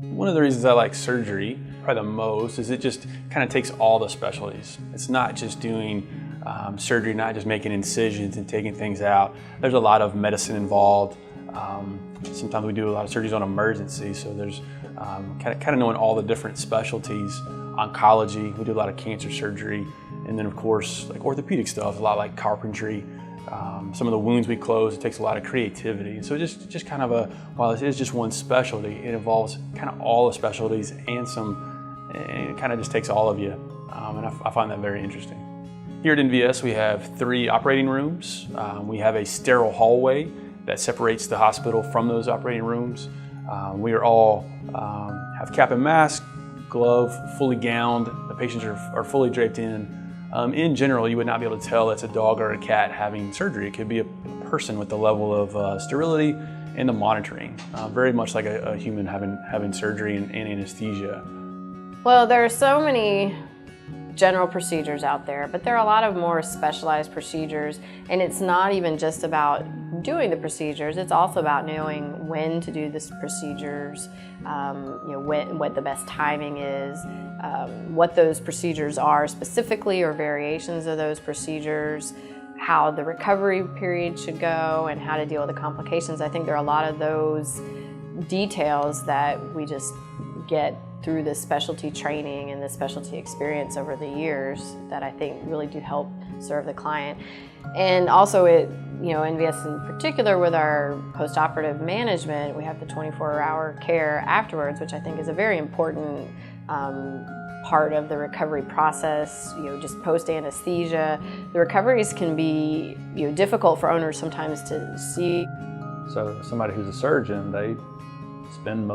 One of the reasons I like surgery probably the most is it just kind of takes all the specialties. It's not just doing surgery, not just making incisions and taking things out. There's a lot of medicine involved. Sometimes we do a lot of surgeries on emergency, so there's kind of knowing all the different specialties. Oncology, we do a lot of cancer surgery, and then of course like orthopedic stuff, a lot like carpentry. Some of the wounds we close, it takes a lot of creativity. So just kind of while it is just one specialty, it involves kind of all the specialties and it kind of just takes all of you. And I find that very interesting. Here at NVS, we have 3 operating rooms. We have a sterile hallway that separates the hospital from those operating rooms. We are all have cap and mask, glove, fully gowned. The patients are fully draped in. In general, you would not be able to tell it's a dog or a cat having surgery. It could be a person with the level of sterility and the monitoring, very much like a human having surgery and anesthesia. Well, there are so many general procedures out there, but there are a lot of more specialized procedures, and it's not even just about doing the procedures, it's also about knowing when to do the procedures, what the best timing is, what those procedures are specifically or variations of those procedures, how the recovery period should go, and how to deal with the complications. I think there are a lot of those details that we just get through the specialty training and the specialty experience over the years that I think really do help serve the client. And also NVS in particular with our post-operative management, we have the 24-hour care afterwards, which I think is a very important part of the recovery process. Just post-anesthesia, the recoveries can be difficult for owners sometimes to see. So somebody who's a surgeon, they spend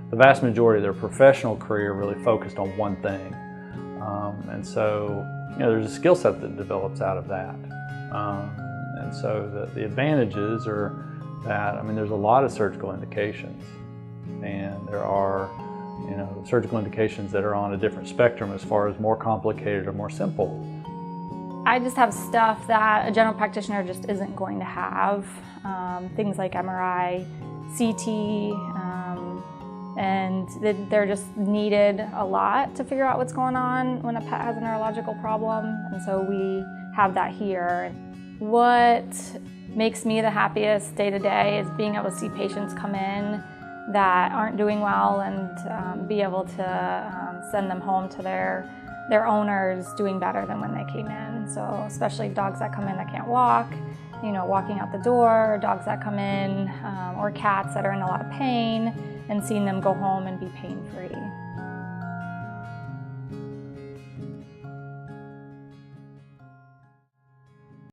the vast majority of their professional career really focused on one thing. And so, there's a skill set that develops out of that. And so the advantages are that, there's a lot of surgical indications, and there are, surgical indications that are on a different spectrum as far as more complicated or more simple. I just have stuff that a general practitioner just isn't going to have. Things like MRI, CT, and they're just needed a lot to figure out what's going on when a pet has a neurological problem, and so we have that here. What makes me the happiest day to day is being able to see patients come in that aren't doing well and be able to send them home to their owners doing better than when they came in. So especially dogs that come in that can't walk, walking out the door, dogs that come in, or cats that are in a lot of pain, and seeing them go home and be pain-free.